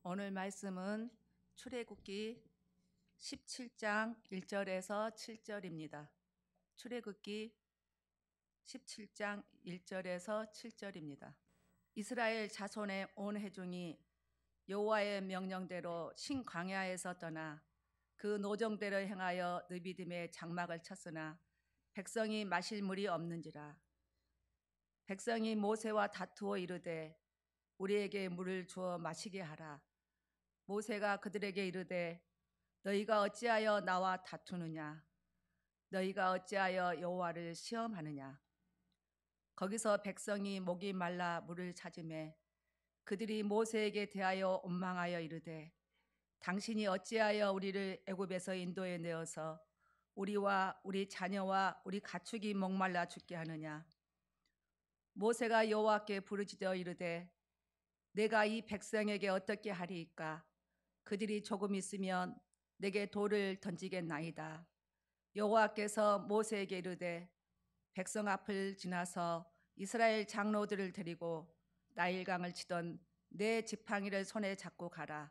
오늘 말씀은 출애굽기 17장 1절에서 7절입니다. 출애굽기 17장 1절에서 7절입니다. 이스라엘 자손의 온 회중이 여호와의 명령대로 신광야에서 떠나 그 노정대로 행하여 느비딤의 장막을 쳤으나 백성이 마실 물이 없는지라. 백성이 모세와 다투어 이르되 우리에게 물을 주어 마시게 하라. 모세가 그들에게 이르되 너희가 어찌하여 나와 다투느냐? 너희가 어찌하여 여호와를 시험하느냐? 거기서 백성이 목이 말라 물을 찾으매 그들이 모세에게 대하여 원망하여 이르되 당신이 어찌하여 우리를 애굽에서 인도해 내어서 우리와 우리 자녀와 우리 가축이 목말라 죽게 하느냐? 모세가 여호와께 부르짖어 이르되 내가 이 백성에게 어떻게 하리이까? 그들이 조금 있으면 내게 돌을 던지겠나이다. 여호와께서 모세에게 이르되 백성 앞을 지나서 이스라엘 장로들을 데리고 나일강을 치던 내 지팡이를 손에 잡고 가라.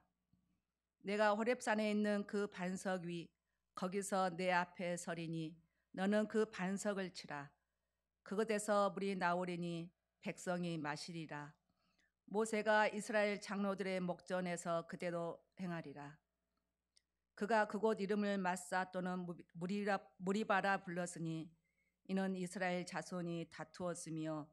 내가 호렙산에 있는 그 반석 위 거기서 내 앞에 서리니 너는 그 반석을 치라. 그곳에서 물이 나오리니 백성이 마시리라. 모세가 이스라엘 장로들의 목전에서 그대로 행하리라. 그가 그곳 이름을 마사 또는 무리바라 불렀으니 이는 이스라엘 자손이 다투었으며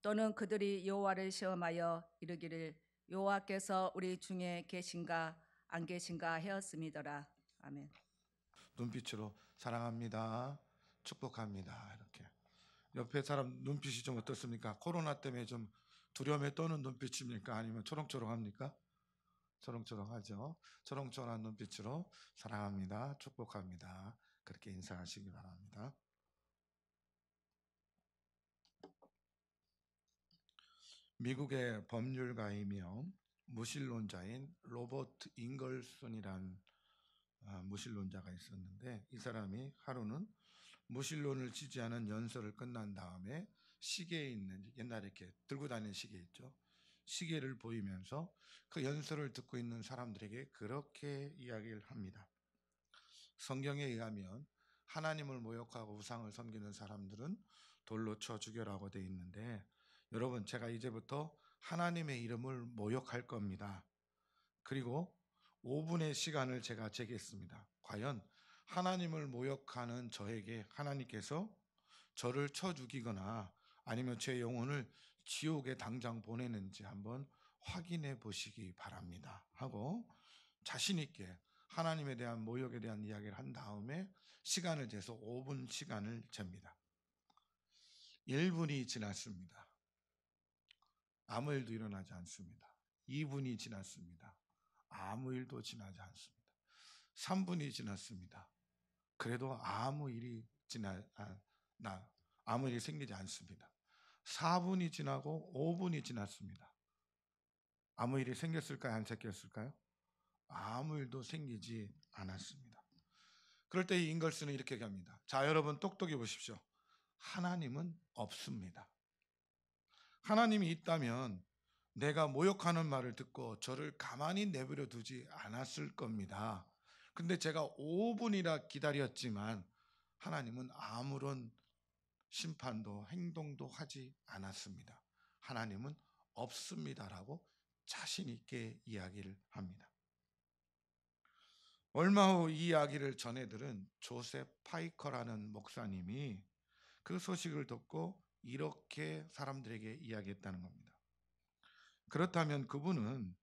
또는 그들이 여호와를 시험하여 이르기를 여호와께서 우리 중에 계신가 안 계신가 하였음이더라. 아멘. 눈빛으로 사랑합니다, 축복합니다. 이렇게 옆에 사람 눈빛이 좀 어떻습니까? 코로나 때문에 좀 두려움에 떠는 눈빛입니까? 아니면 초롱초롱합니까? 초롱초롱하죠. 초롱초롱한 눈빛으로 사랑합니다, 축복합니다. 그렇게 인사하시기 바랍니다. 미국의 법률가이며 무신론자인 로버트 잉걸슨이란 무신론자가 있었는데, 이 사람이 하루는 무신론을 지지하는 연설을 끝난 다음에 시계에 있는, 옛날에 이렇게 들고 다니는 시계 있죠, 시계를 보이면서 그 연설을 듣고 있는 사람들에게 그렇게 이야기를 합니다. 성경에 의하면 하나님을 모욕하고 우상을 섬기는 사람들은 돌로 쳐 죽여라고 되어 있는데, 여러분, 제가 이제부터 하나님의 이름을 모욕할 겁니다. 그리고 5분의 시간을 제가 재겠습니다. 과연 하나님을 모욕하는 저에게 하나님께서 저를 쳐 죽이거나 아니면 제 영혼을 지옥에 당장 보내는지 한번 확인해 보시기 바랍니다 하고, 자신 있게 하나님에 대한 모욕에 대한 이야기를 한 다음에 시간을 재서 5분 시간을 잽니다. 1분이 지났습니다. 아무 일도 일어나지 않습니다. 2분이 지났습니다. 아무 일도 지나지 않습니다. 3분이 지났습니다. 그래도 아무 일이 생기지 않습니다. 4분이 지나고 5분이 지났습니다. 아무 일이 생겼을까요? 안 생겼을까요? 아무 일도 생기지 않았습니다. 그럴 때 이 잉걸슨은 이렇게 얘기합니다. 자, 여러분 똑똑히 보십시오. 하나님은 없습니다. 하나님이 있다면 내가 모욕하는 말을 듣고 저를 가만히 내버려 두지 않았을 겁니다. 근데 제가 5분이나 기다렸지만 하나님은 아무런 심판도 행동도 하지 않았습니다. 하나님은 없습니다라고 자신 있게 이야기를 합니다. 얼마 후 이 이야기를 전해 들은 조셉 파이커라는 목사님이 그 소식을 듣고 이렇게 사람들에게 이야기했다는 겁니다. 그렇다면 그분은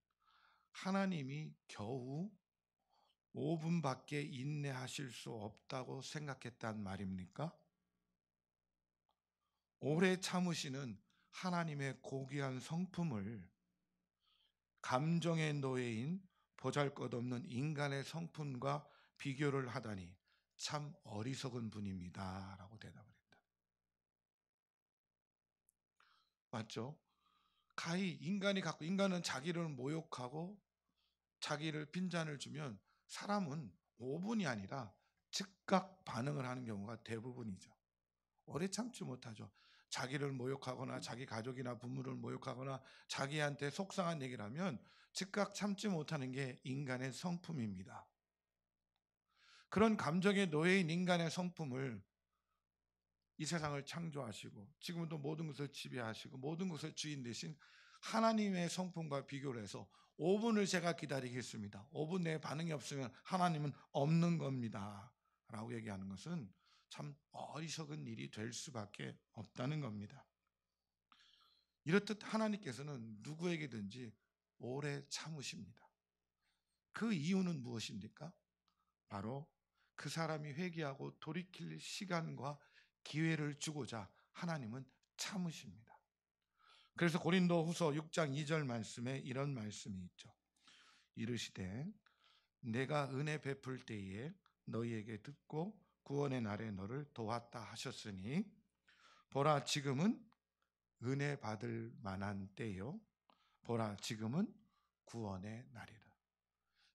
하나님이 겨우 5분밖에 인내하실 수 없다고 생각했단 말입니까? 오래 참으시는 하나님의 고귀한 성품을 감정의 노예인 보잘것없는 인간의 성품과 비교를 하다니 참 어리석은 분입니다 라고 대답을 했다. 맞죠? 인간은 자기를 모욕하고 자기를 빈잔을 주면 사람은 5분이 아니라 즉각 반응을 하는 경우가 대부분이죠. 오래 참지 못하죠. 자기를 모욕하거나 자기 가족이나 부모를 모욕하거나 자기한테 속상한 얘기를 하면 즉각 참지 못하는 게 인간의 성품입니다. 그런 감정의 노예인 인간의 성품을 이 세상을 창조하시고 지금도 모든 것을 지배하시고 모든 것을 주인 되신 하나님의 성품과 비교를 해서 5분을 제가 기다리겠습니다. 5분 내에 반응이 없으면 하나님은 없는 겁니다. 라고 얘기하는 것은 참 어리석은 일이 될 수밖에 없다는 겁니다. 이렇듯 하나님께서는 누구에게든지 오래 참으십니다. 그 이유는 무엇입니까? 바로 그 사람이 회개하고 돌이킬 시간과 기회를 주고자 하나님은 참으십니다. 그래서 고린도후서 6장 2절 말씀에 이런 말씀이 있죠. 이르시되 내가 은혜 베풀 때에 너희에게 듣고 구원의 날에 너를 도왔다 하셨으니 보라 지금은 은혜 받을 만한 때요 보라 지금은 구원의 날이라.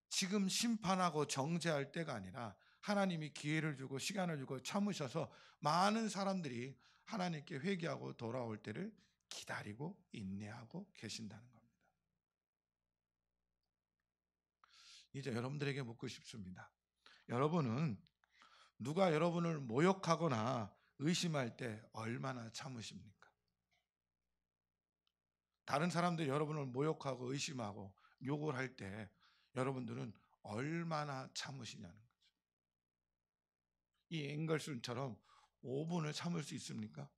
지금 심판하고 정죄할 때가 아니라 하나님이 기회를 주고 시간을 주고 참으셔서 많은 사람들이 하나님께 회개하고 돌아올 때를 기다리고 인내하고 계신다는 겁니다. 이제 여러분들에게 묻고 싶습니다. 여러분은 누가 여러분을 모욕하거나 의심할 때 얼마나 참으십니까? 다른 사람들이 여러분을 모욕하고 의심하고 욕을 할 때 여러분들은 얼마나 참으시냐는 거죠. 이 앵걸슨처럼 5분을 참을 수 있습니까?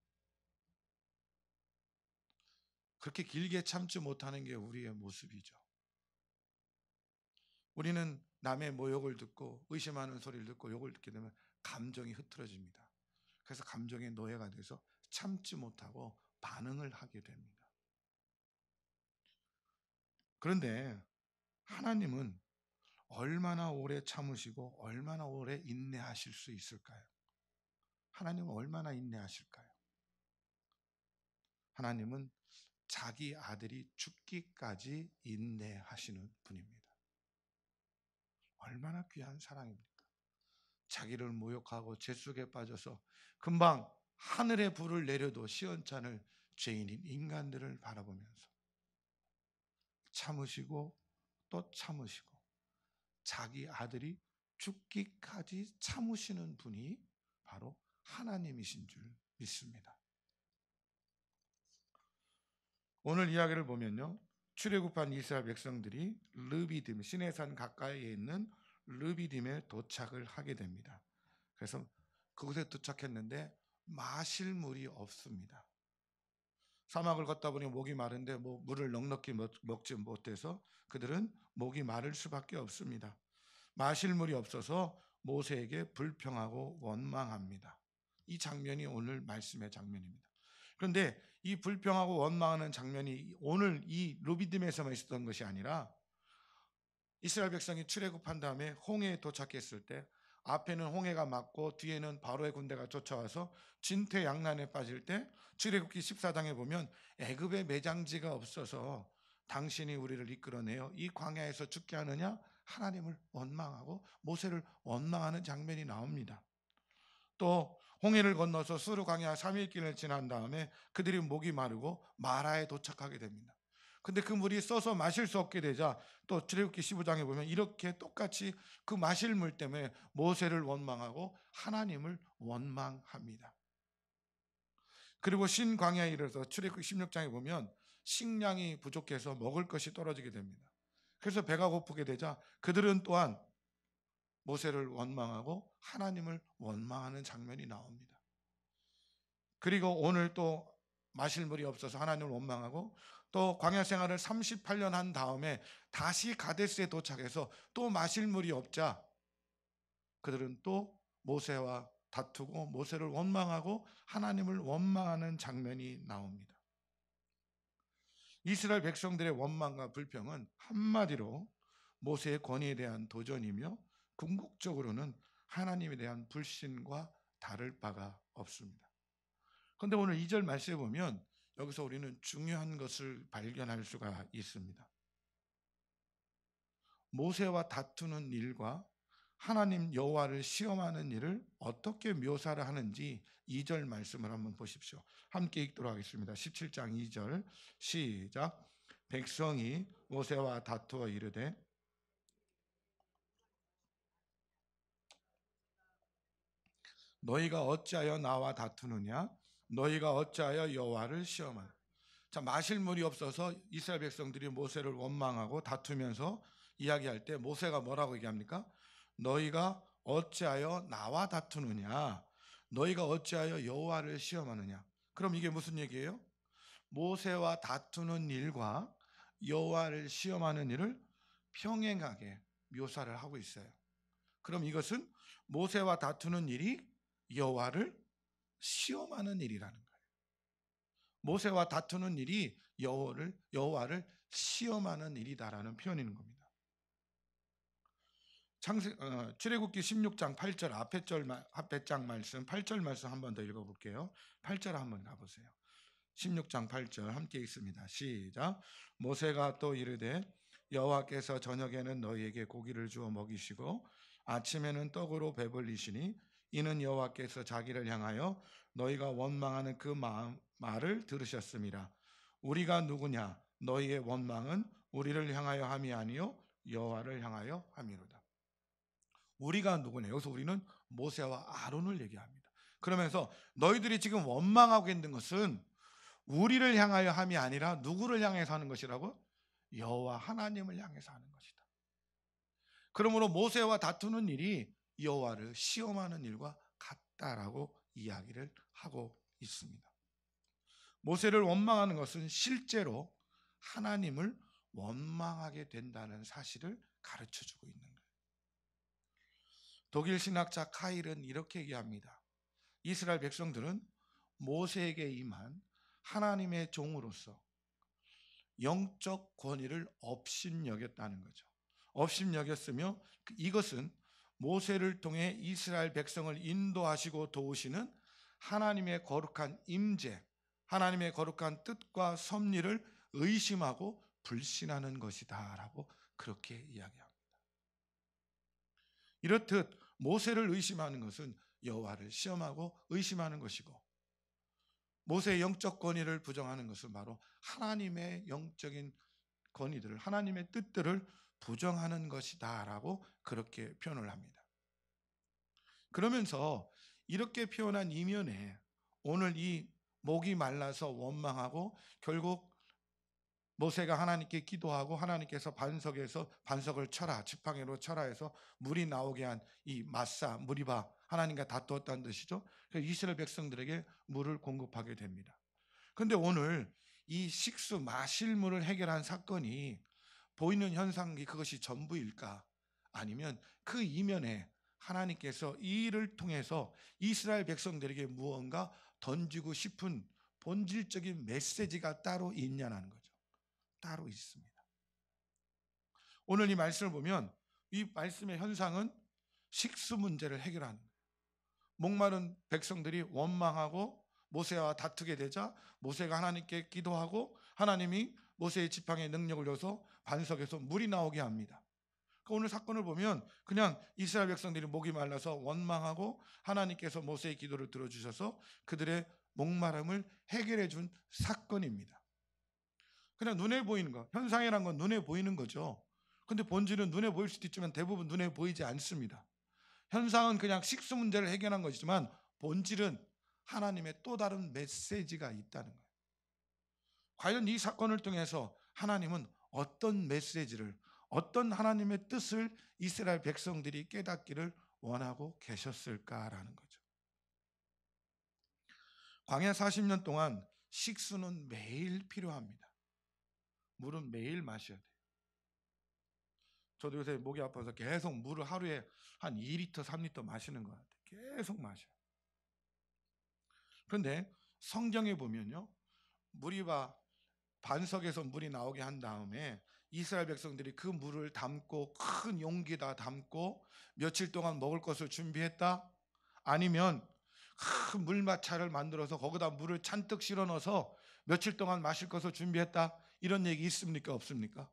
그렇게 길게 참지 못하는 게 우리의 모습이죠. 우리는 남의 모욕을 듣고 의심하는 소리를 듣고 욕을 듣게 되면 감정이 흐트러집니다. 그래서 감정의 노예가 돼서 참지 못하고 반응을 하게 됩니다. 그런데 하나님은 얼마나 오래 참으시고 얼마나 오래 인내하실 수 있을까요? 하나님은 얼마나 인내하실까요? 하나님은 자기 아들이 죽기까지 인내하시는 분입니다. 얼마나 귀한 사랑입니까? 자기를 모욕하고 죄 속에 빠져서 금방 하늘의 불을 내려도 시원찮을 죄인인 인간들을 바라보면서 참으시고 또 참으시고 자기 아들이 죽기까지 참으시는 분이 바로 하나님이신 줄 믿습니다. 오늘 이야기를 보면요, 출애굽한 이스라엘 백성들이 르비딤 시내산 가까이에 있는 르비딤에 도착을 하게 됩니다. 그래서 그곳에 도착했는데 마실 물이 없습니다. 사막을 걷다 보니 목이 마른데 물을 넉넉히 먹지 못해서 그들은 목이 마를 수밖에 없습니다. 마실 물이 없어서 모세에게 불평하고 원망합니다. 이 장면이 오늘 말씀의 장면입니다. 그런데 이 불평하고 원망하는 장면이 오늘 이 르비딤에서만 있었던 것이 아니라 이스라엘 백성이 출애굽한 다음에 홍해에 도착했을 때 앞에는 홍해가 막고 뒤에는 바로의 군대가 쫓아와서 진퇴양난에 빠질 때 출애굽기 14장에 보면 애굽에 매장지가 없어서 당신이 우리를 이끌어내어 이 광야에서 죽게 하느냐 하나님을 원망하고 모세를 원망하는 장면이 나옵니다. 또 홍해를 건너서 수르 광야 3일 길을 지난 다음에 그들이 목이 마르고 마라에 도착하게 됩니다. 근데 그 물이 써서 마실 수 없게 되자 또 출애굽기 15장에 보면 이렇게 똑같이 그 마실 물 때문에 모세를 원망하고 하나님을 원망합니다. 그리고 신광야에 이르러서 출애굽기 16장에 보면 식량이 부족해서 먹을 것이 떨어지게 됩니다. 그래서 배가 고프게 되자 그들은 또한 모세를 원망하고 하나님을 원망하는 장면이 나옵니다. 그리고 오늘 또 마실 물이 없어서 하나님을 원망하고 또 광야 생활을 38년 한 다음에 다시 가데스에 도착해서 또 마실 물이 없자 그들은 또 모세와 다투고 모세를 원망하고 하나님을 원망하는 장면이 나옵니다. 이스라엘 백성들의 원망과 불평은 한마디로 모세의 권위에 대한 도전이며 궁극적으로는 하나님에 대한 불신과 다를 바가 없습니다. 그런데 오늘 2절 말씀에 보면 여기서 우리는 중요한 것을 발견할 수가 있습니다. 모세와 다투는 일과 하나님 여호와를 시험하는 일을 어떻게 묘사를 하는지 2절 말씀을 한번 보십시오. 함께 읽도록 하겠습니다. 17장 2절 시작. 백성이 모세와 다투어 이르되 너희가 어찌하여 나와 다투느냐? 너희가 어찌하여 여호와를 시험하느냐? 자, 마실 물이 없어서 이스라엘 백성들이 모세를 원망하고 다투면서 이야기할 때 모세가 뭐라고 얘기합니까? 너희가 어찌하여 나와 다투느냐? 너희가 어찌하여 여호와를 시험하느냐? 그럼 이게 무슨 얘기예요? 모세와 다투는 일과 여호와를 시험하는 일을 평행하게 묘사를 하고 있어요. 그럼 이것은 모세와 다투는 일이 여호와를 시험하는 일이라는 거예요. 모세와 다투는 일이 여호와를 시험하는 일이다라는 표현인 겁니다. 출애굽기 16장 8절 앞에 장 말씀 8절 말씀 한 번 더 읽어볼게요. 8절 한번 가보세요. 16장 8절 함께 읽습니다. 시작. 모세가 또 이르되 여호와께서 저녁에는 너희에게 고기를 주어 먹이시고 아침에는 떡으로 배불리시니 이는 여호와께서 자기를 향하여 너희가 원망하는 그 말을 들으셨음이라. 우리가 누구냐? 너희의 원망은 우리를 향하여 함이 아니요 여호와를 향하여 함이로다. 우리가 누구냐? 여기서 우리는 모세와 아론을 얘기합니다. 그러면서 너희들이 지금 원망하고 있는 것은 우리를 향하여 함이 아니라 누구를 향해서 하는 것이라고? 여호와 하나님을 향해서 하는 것이다. 그러므로 모세와 다투는 일이 여호와를 시험하는 일과 같다라고 이야기를 하고 있습니다. 모세를 원망하는 것은 실제로 하나님을 원망하게 된다는 사실을 가르쳐주고 있는 거예요. 독일 신학자 카일은 이렇게 얘기합니다. 이스라엘 백성들은 모세에게 임한 하나님의 종으로서 영적 권위를 업신여겼다는 거죠. 업신여겼으며 이것은 모세를 통해 이스라엘 백성을 인도하시고 도우시는 하나님의 거룩한 임재, 하나님의 거룩한 뜻과 섭리를 의심하고 불신하는 것이다라고 그렇게 이야기합니다. 이렇듯 모세를 의심하는 것은 여호와를 시험하고 의심하는 것이고 모세의 영적 권위를 부정하는 것은 바로 하나님의 영적인 권위들을 하나님의 뜻들을 부정하는 것이다라고 그렇게 표현을 합니다. 그러면서 이렇게 표현한 이면에 오늘 이 목이 말라서 원망하고 결국 모세가 하나님께 기도하고 하나님께서 반석을 쳐라 지팡이로 쳐라 해서 물이 나오게 한 이 마사 무리바 하나님과 다투었다는 뜻이죠. 그래서 이스라엘 백성들에게 물을 공급하게 됩니다. 그런데 오늘 이 식수 마실 물을 해결한 사건이 보이는 현상이 그것이 전부일까? 아니면 그 이면에 하나님께서 이 일을 통해서 이스라엘 백성들에게 무언가 던지고 싶은 본질적인 메시지가 따로 있냐는 거죠. 따로 있습니다. 오늘 이 말씀을 보면 이 말씀의 현상은 식수 문제를 해결하는 거예요. 목마른 백성들이 원망하고 모세와 다투게 되자 모세가 하나님께 기도하고 하나님이 모세의 지팡이에 능력을 줘서 반석에서 물이 나오게 합니다. 오늘 사건을 보면 그냥 이스라엘 백성들이 목이 말라서 원망하고 하나님께서 모세의 기도를 들어주셔서 그들의 목마름을 해결해 준 사건입니다. 그냥 눈에 보이는 거, 현상이란 건 눈에 보이는 거죠. 근데 본질은 눈에 보일 수도 있지만 대부분 눈에 보이지 않습니다. 현상은 그냥 식수 문제를 해결한 것이지만 본질은 하나님의 또 다른 메시지가 있다는 거예요. 과연 이 사건을 통해서 하나님은 어떤 메시지를, 어떤 하나님의 뜻을 이스라엘 백성들이 깨닫기를 원하고 계셨을까라는 거죠. 광야 40년 동안 식수는 매일 필요합니다. 물은 매일 마셔야 돼요. 저도 요새 목이 아파서 계속 물을 하루에 한 2리터, 3리터 마시는 것 같아요. 계속 마셔요. 그런데 성경에 보면요. 반석에서 물이 나오게 한 다음에 이스라엘 백성들이 그 물을 담고 큰 용기에다 담고 며칠 동안 먹을 것을 준비했다? 아니면 큰 물마차를 만들어서 거기다 물을 잔뜩 실어 넣어서 며칠 동안 마실 것을 준비했다? 이런 얘기 있습니까? 없습니까?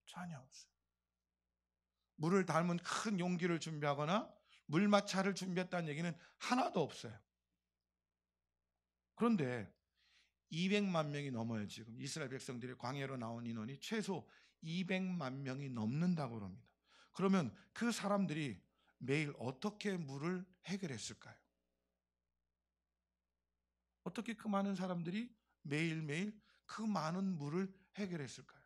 전혀 없어요. 물을 담은 큰 용기를 준비하거나 물마차를 준비했다는 얘기는 하나도 없어요. 그런데 200만 명이 넘어요. 지금 이스라엘 백성들이 광야로 나온 인원이 최소 200만 명이 넘는다고 합니다. 그러면 그 사람들이 매일 어떻게 물을 해결했을까요? 어떻게 그 많은 사람들이 매일매일 그 많은 물을 해결했을까요?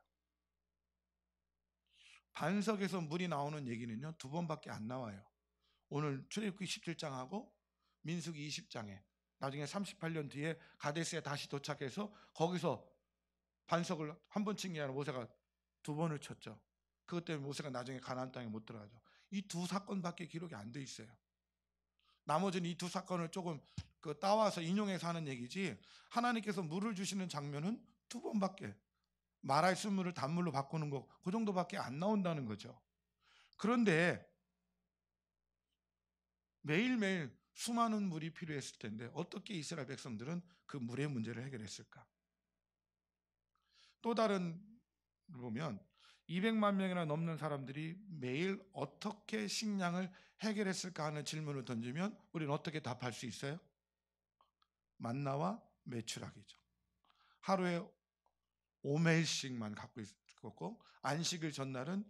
반석에서 물이 나오는 얘기는요, 두 번밖에 안 나와요. 오늘 출애굽기 17장하고 민수기 20장에, 나중에 38년 뒤에 가데스에 다시 도착해서 거기서 반석을 한 번 친 게 아니라 모세가 두 번을 쳤죠. 그것 때문에 모세가 나중에 가나안 땅에 못 들어가죠. 이 두 사건밖에 기록이 안 돼 있어요. 나머지는 이 두 사건을 조금 따와서 인용해서 하는 얘기지, 하나님께서 물을 주시는 장면은 두 번밖에, 말할 쓴물을 단물로 바꾸는 거, 그 정도밖에 안 나온다는 거죠. 그런데 매일매일 수많은 물이 필요했을 텐데 어떻게 이스라엘 백성들은 그 물의 문제를 해결했을까? 또 다른 보면 200만 명이나 넘는 사람들이 매일 어떻게 식량을 해결했을까 하는 질문을 던지면 우리는 어떻게 답할 수 있어요? 만나와 메추라기죠. 하루에 5매일씩만 갖고 있었고, 안식일 전날은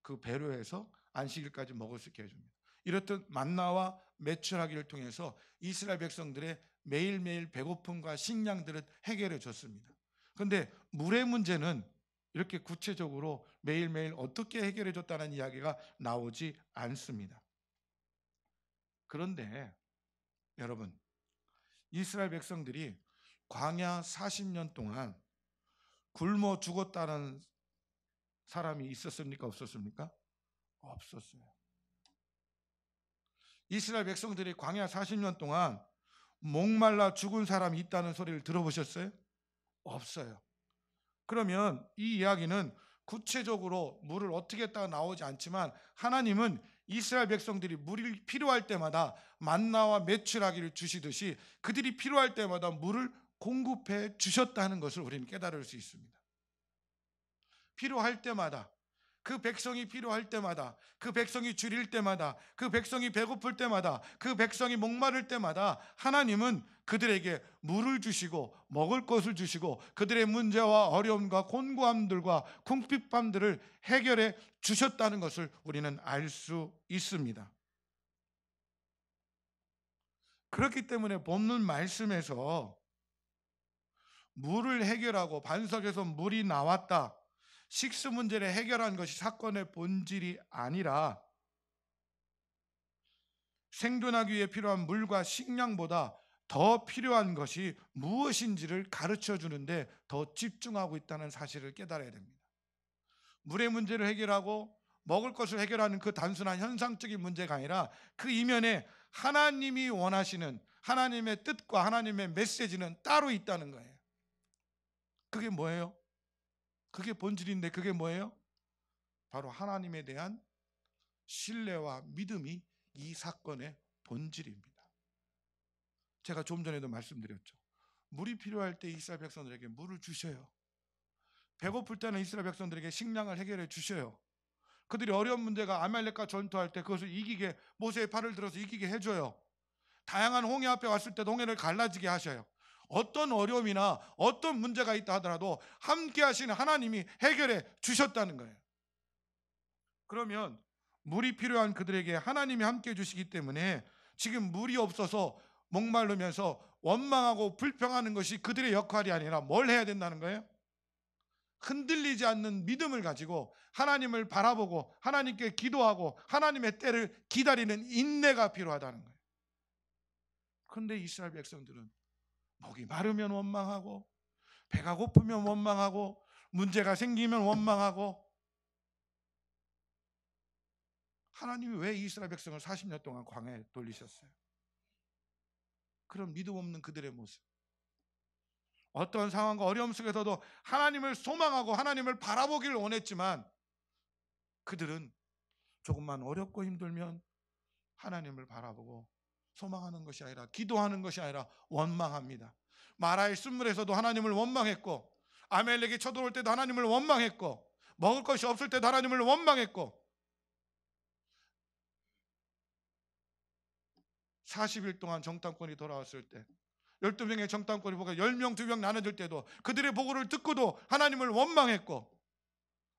그 배로해서 안식일까지 먹을 수 있게 해줍니다. 이렇듯 만나와 메추라기를 통해서 이스라엘 백성들의 매일매일 배고픔과 식량들을 해결해 줬습니다. 그런데 물의 문제는 이렇게 구체적으로 매일매일 어떻게 해결해 줬다는 이야기가 나오지 않습니다. 그런데 여러분, 이스라엘 백성들이 광야 40년 동안 굶어 죽었다는 사람이 있었습니까? 없었습니까? 없었어요. 이스라엘 백성들이 광야 40년 동안 목말라 죽은 사람이 있다는 소리를 들어보셨어요? 없어요. 그러면 이 이야기는 구체적으로 물을 어떻게 했다가 나오지 않지만, 하나님은 이스라엘 백성들이 물이 필요할 때마다 만나와 메추라기를 주시듯이 그들이 필요할 때마다 물을 공급해 주셨다는 것을 우리는 깨달을 수 있습니다. 필요할 때마다, 그 백성이 필요할 때마다, 그 백성이 줄일 때마다, 그 백성이 배고플 때마다, 그 백성이 목마를 때마다 하나님은 그들에게 물을 주시고 먹을 것을 주시고 그들의 문제와 어려움과 곤고함들과 궁핍함들을 해결해 주셨다는 것을 우리는 알 수 있습니다. 그렇기 때문에 본문 말씀에서 물을 해결하고 반석에서 물이 나왔다, 식수 문제를 해결한 것이 사건의 본질이 아니라 생존하기 위해 필요한 물과 식량보다 더 필요한 것이 무엇인지를 가르쳐 주는데 더 집중하고 있다는 사실을 깨달아야 됩니다. 물의 문제를 해결하고 먹을 것을 해결하는 그 단순한 현상적인 문제가 아니라 그 이면에 하나님이 원하시는 하나님의 뜻과 하나님의 메시지는 따로 있다는 거예요. 그게 뭐예요? 그게 본질인데, 그게 뭐예요? 바로 하나님에 대한 신뢰와 믿음이 이 사건의 본질입니다. 제가 좀 전에도 말씀드렸죠. 물이 필요할 때 이스라엘 백성들에게 물을 주셔요. 배고플 때는 이스라엘 백성들에게 식량을 해결해 주셔요. 그들이 어려운 문제가 아말렉과 전투할 때 그것을 이기게, 모세의 팔을 들어서 이기게 해줘요. 다양한 홍해 앞에 왔을 때도 홍해를 갈라지게 하셔요. 어떤 어려움이나 어떤 문제가 있다 하더라도 함께 하시는 하나님이 해결해 주셨다는 거예요. 그러면 물이 필요한 그들에게 하나님이 함께 해주시기 때문에 지금 물이 없어서 목마르면서 원망하고 불평하는 것이 그들의 역할이 아니라 뭘 해야 된다는 거예요? 흔들리지 않는 믿음을 가지고 하나님을 바라보고 하나님께 기도하고 하나님의 때를 기다리는 인내가 필요하다는 거예요. 그런데 이스라엘 백성들은 목이 마르면 원망하고, 배가 고프면 원망하고, 문제가 생기면 원망하고, 하나님이 왜 이스라엘 백성을 40년 동안 광야에 돌리셨어요? 그런 믿음 없는 그들의 모습, 어떤 상황과 어려움 속에서도 하나님을 소망하고 하나님을 바라보기를 원했지만 그들은 조금만 어렵고 힘들면 하나님을 바라보고 소망하는 것이 아니라, 기도하는 것이 아니라 원망합니다. 마라의 쓴물에서도 하나님을 원망했고, 아멜렉이 쳐들어올 때도 하나님을 원망했고, 먹을 것이 없을 때도 하나님을 원망했고, 40일 동안 정탐꾼이 돌아왔을 때 12명의 정탐꾼이 보고 10명 2명 나눠질 때도 그들의 보고를 듣고도 하나님을 원망했고,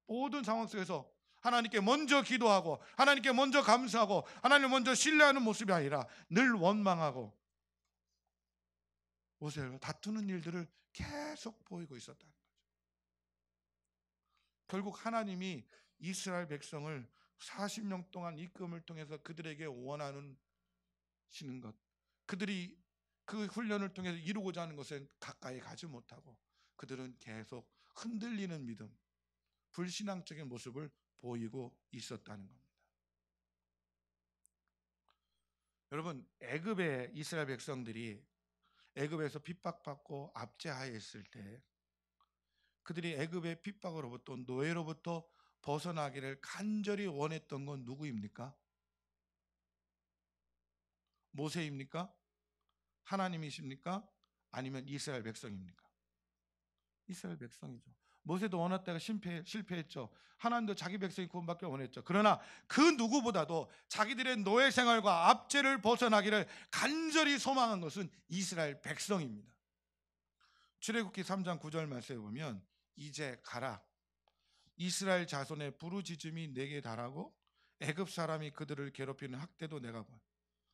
모든 상황 속에서 하나님께 먼저 기도하고 하나님께 먼저 감사하고 하나님을 먼저 신뢰하는 모습이 아니라 늘 원망하고 모세와 다투는 일들을 계속 보이고 있었다는 거죠. 결국 하나님이 이스라엘 백성을 40년 동안 이끌음을 통해서 그들에게 원하는 시는 것, 그들이 그 훈련을 통해서 이루고자 하는 것에 가까이 가지 못하고 그들은 계속 흔들리는 믿음, 불신앙적인 모습을 보이고 있었다는 겁니다. 여러분, 애굽의 이스라엘 백성들이 애굽에서 핍박받고 압제하에 있을 때 그들이 애굽의 핍박으로부터 노예로부터 벗어나기를 간절히 원했던 건 누구입니까? 모세입니까? 하나님이십니까? 아니면 이스라엘 백성입니까? 이스라엘 백성이죠. 모세도 원했다가 실패했죠. 하나님도 자기 백성이 구원받기를 원했죠. 그러나 그 누구보다도 자기들의 노예 생활과 압제를 벗어나기를 간절히 소망한 것은 이스라엘 백성입니다. 출애굽기 3장 9절 말씀에 보면 이제 가라. 이스라엘 자손의 부르짖음이 내게 달하고 애굽 사람이 그들을 괴롭히는 학대도 내가 봐.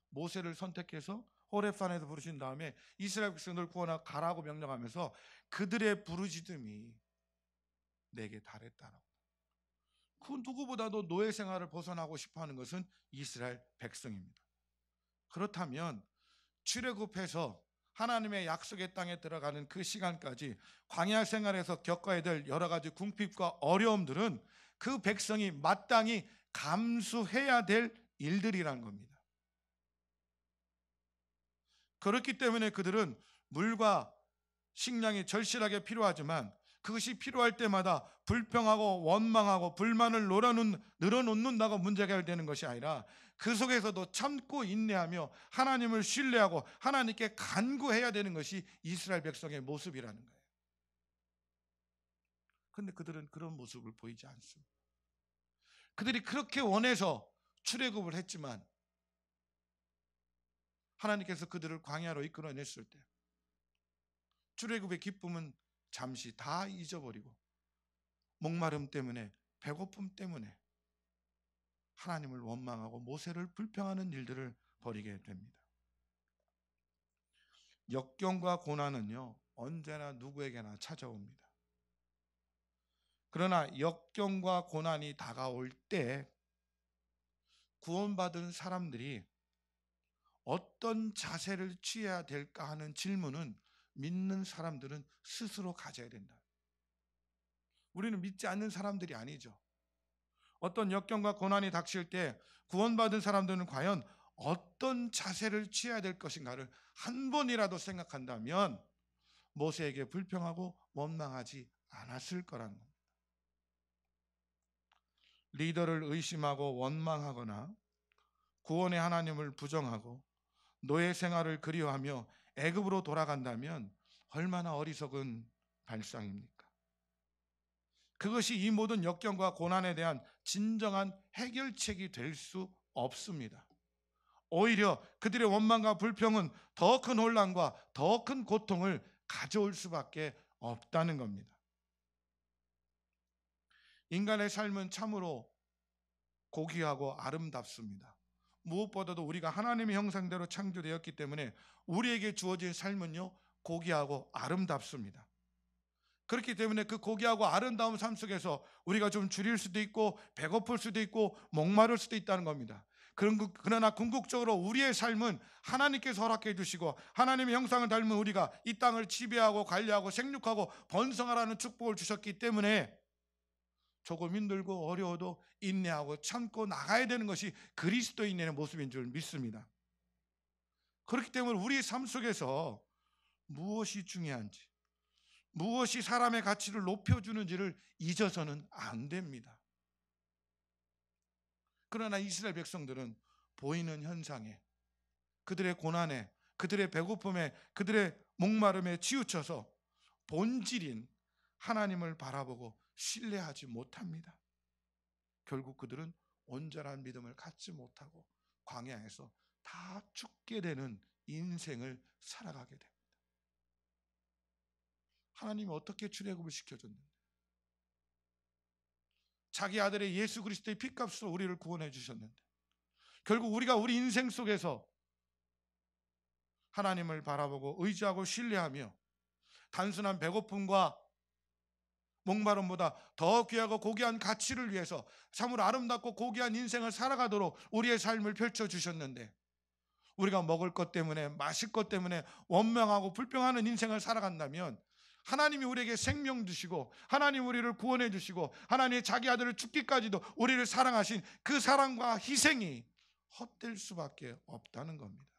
모세를 선택해서 호렙산에서 부르신 다음에 이스라엘 백성들 구원하고 가라고 명령하면서 그들의 부르짖음이 내게 달했다라고. 그 누구보다도 노예 생활을 벗어나고 싶어하는 것은 이스라엘 백성입니다. 그렇다면 출애굽해서 하나님의 약속의 땅에 들어가는 그 시간까지 광야 생활에서 겪어야 될 여러 가지 궁핍과 어려움들은 그 백성이 마땅히 감수해야 될 일들이라는 겁니다. 그렇기 때문에 그들은 물과 식량이 절실하게 필요하지만 그것이 필요할 때마다 불평하고 원망하고 불만을 늘어놓는다고 문제가 해결되는 것이 아니라 그 속에서도 참고 인내하며 하나님을 신뢰하고 하나님께 간구해야 되는 것이 이스라엘 백성의 모습이라는 거예요. 그런데 그들은 그런 모습을 보이지 않습니다. 그들이 그렇게 원해서 출애굽을 했지만 하나님께서 그들을 광야로 이끌어냈을 때 출애굽의 기쁨은 잠시 다 잊어버리고 목마름 때문에 배고픔 때문에 하나님을 원망하고 모세를 불평하는 일들을 벌이게 됩니다. 역경과 고난은요 언제나 누구에게나 찾아옵니다. 그러나 역경과 고난이 다가올 때 구원받은 사람들이 어떤 자세를 취해야 될까 하는 질문은 믿는 사람들은 스스로 가져야 된다. 우리는 믿지 않는 사람들이 아니죠. 어떤 역경과 고난이 닥칠 때 구원받은 사람들은 과연 어떤 자세를 취해야 될 것인가를 한 번이라도 생각한다면 모세에게 불평하고 원망하지 않았을 거라는 겁니다. 리더를 의심하고 원망하거나 구원의 하나님을 부정하고 노예 생활을 그리워하며 애굽으로 돌아간다면 얼마나 어리석은 발상입니까? 그것이 이 모든 역경과 고난에 대한 진정한 해결책이 될 수 없습니다. 오히려 그들의 원망과 불평은 더 큰 혼란과 더 큰 고통을 가져올 수밖에 없다는 겁니다. 인간의 삶은 참으로 고귀하고 아름답습니다. 무엇보다도 우리가 하나님의 형상대로 창조되었기 때문에 우리에게 주어진 삶은요 고귀하고 아름답습니다. 그렇기 때문에 그 고귀하고 아름다운 삶 속에서 우리가 좀 줄일 수도 있고 배고플 수도 있고 목마를 수도 있다는 겁니다. 그러나 궁극적으로 우리의 삶은 하나님께서 허락해 주시고 하나님의 형상을 닮은 우리가 이 땅을 지배하고 관리하고 생육하고 번성하라는 축복을 주셨기 때문에 조금 힘들고 어려워도 인내하고 참고 나가야 되는 것이 그리스도인의 모습인 줄 믿습니다. 그렇기 때문에 우리 삶 속에서 무엇이 중요한지, 무엇이 사람의 가치를 높여주는지를 잊어서는 안 됩니다. 그러나 이스라엘 백성들은 보이는 현상에, 그들의 고난에, 그들의 배고픔에, 그들의 목마름에 치우쳐서 본질인 하나님을 바라보고 신뢰하지 못합니다. 결국 그들은 온전한 믿음을 갖지 못하고 광야에서 다 죽게 되는 인생을 살아가게 됩니다. 하나님이 어떻게 출애굽을 시켜줬는데, 자기 아들의 예수 그리스도의 피값으로 우리를 구원해 주셨는데, 결국 우리가 우리 인생 속에서 하나님을 바라보고 의지하고 신뢰하며 단순한 배고픔과 목마름보다 더 귀하고 고귀한 가치를 위해서 참으로 아름답고 고귀한 인생을 살아가도록 우리의 삶을 펼쳐주셨는데, 우리가 먹을 것 때문에, 마실 것 때문에 원망하고 불평하는 인생을 살아간다면, 하나님이 우리에게 생명 주시고 하나님 우리를 구원해 주시고 하나님의 자기 아들을 죽기까지도 우리를 사랑하신 그 사랑과 희생이 헛될 수밖에 없다는 겁니다.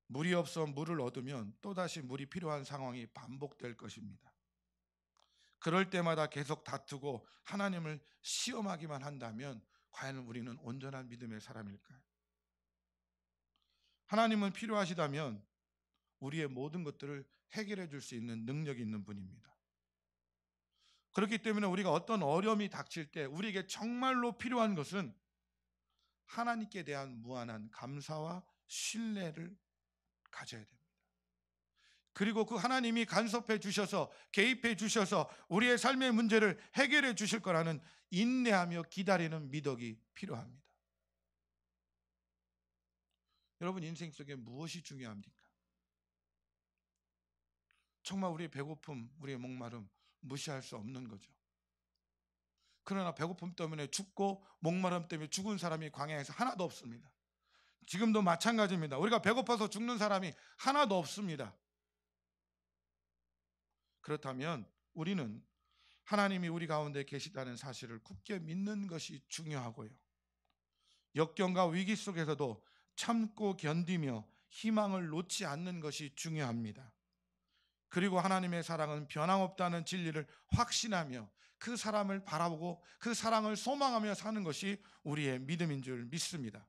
물이 없어 물을 얻으면 또다시 물이 필요한 상황이 반복될 것입니다. 그럴 때마다 계속 다투고 하나님을 시험하기만 한다면 과연 우리는 온전한 믿음의 사람일까요? 하나님은 필요하시다면 우리의 모든 것들을 해결해 줄 수 있는 능력이 있는 분입니다. 그렇기 때문에 우리가 어떤 어려움이 닥칠 때 우리에게 정말로 필요한 것은 하나님께 대한 무한한 감사와 신뢰를 가져야 됩니다. 그리고 그 하나님이 간섭해 주셔서 개입해 주셔서 우리의 삶의 문제를 해결해 주실 거라는 인내하며 기다리는 미덕이 필요합니다. 여러분, 인생 속에 무엇이 중요합니까? 정말 우리의 배고픔, 우리의 목마름 무시할 수 없는 거죠. 그러나 배고픔 때문에 죽고 목마름 때문에 죽은 사람이 광야에서 하나도 없습니다. 지금도 마찬가지입니다. 우리가 배고파서 죽는 사람이 하나도 없습니다. 그렇다면 우리는 하나님이 우리 가운데 계시다는 사실을 굳게 믿는 것이 중요하고요, 역경과 위기 속에서도 참고 견디며 희망을 놓지 않는 것이 중요합니다. 그리고 하나님의 사랑은 변함없다는 진리를 확신하며 그 사람을 바라보고 그 사랑을 소망하며 사는 것이 우리의 믿음인 줄 믿습니다.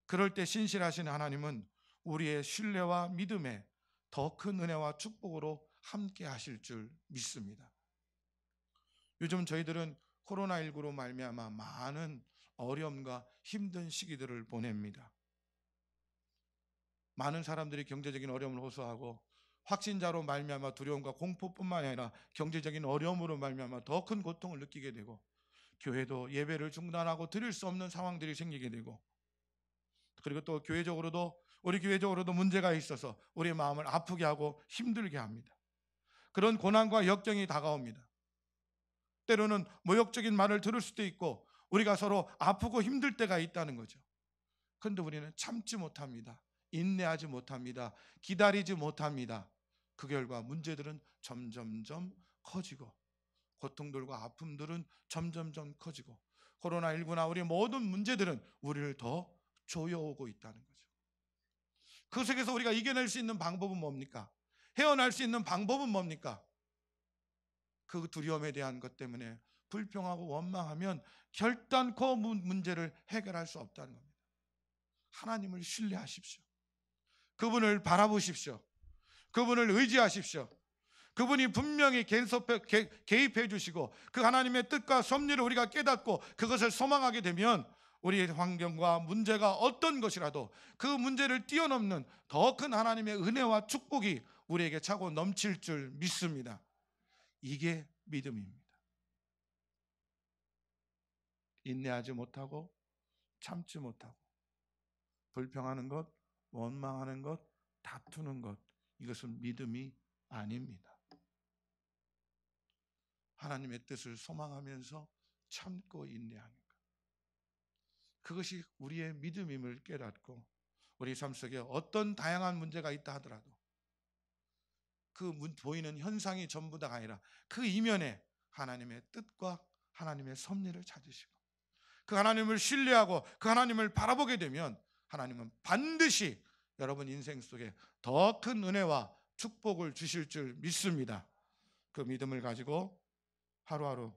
그럴 때 신실하신 하나님은 우리의 신뢰와 믿음에 더 큰 은혜와 축복으로 함께 하실 줄 믿습니다. 요즘 저희들은 코로나19로 말미암아 많은 어려움과 힘든 시기들을 보냅니다. 많은 사람들이 경제적인 어려움을 호소하고 확진자로 말미암아 두려움과 공포뿐만 아니라 경제적인 어려움으로 말미암아 더 큰 고통을 느끼게 되고, 교회도 예배를 중단하고 드릴 수 없는 상황들이 생기게 되고, 그리고 또 우리 교회적으로도 문제가 있어서 우리의 마음을 아프게 하고 힘들게 합니다. 그런 고난과 역경이 다가옵니다. 때로는 모욕적인 말을 들을 수도 있고 우리가 서로 아프고 힘들 때가 있다는 거죠. 그런데 우리는 참지 못합니다. 인내하지 못합니다. 기다리지 못합니다. 그 결과 문제들은 점점점 커지고 고통들과 아픔들은 점점점 커지고 코로나19나 우리 모든 문제들은 우리를 더 조여오고 있다는 거죠. 그 속에서 우리가 이겨낼 수 있는 방법은 뭡니까? 헤어날 수 있는 방법은 뭡니까? 그 두려움에 대한 것 때문에 불평하고 원망하면 결단코 문제를 해결할 수 없다는 겁니다. 하나님을 신뢰하십시오. 그분을 바라보십시오. 그분을 의지하십시오. 그분이 분명히 개입해 주시고 그 하나님의 뜻과 섭리를 우리가 깨닫고 그것을 소망하게 되면 우리의 환경과 문제가 어떤 것이라도 그 문제를 뛰어넘는 더 큰 하나님의 은혜와 축복이 우리에게 차고 넘칠 줄 믿습니다. 이게 믿음입니다. 인내하지 못하고 참지 못하고 불평하는 것, 원망하는 것, 다투는 것, 이것은 믿음이 아닙니다. 하나님의 뜻을 소망하면서 참고 인내하는 것, 그것이 우리의 믿음임을 깨닫고 우리 삶 속에 어떤 다양한 문제가 있다 하더라도 그 보이는 현상이 전부 다가 아니라 그 이면에 하나님의 뜻과 하나님의 섭리를 찾으시고 그 하나님을 신뢰하고 그 하나님을 바라보게 되면 하나님은 반드시 여러분 인생 속에 더 큰 은혜와 축복을 주실 줄 믿습니다. 그 믿음을 가지고 하루하루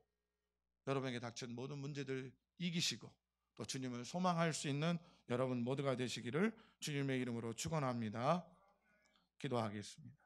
여러분에게 닥친 모든 문제들 이기시고 또 주님을 소망할 수 있는 여러분 모두가 되시기를 주님의 이름으로 축원합니다. 기도하겠습니다.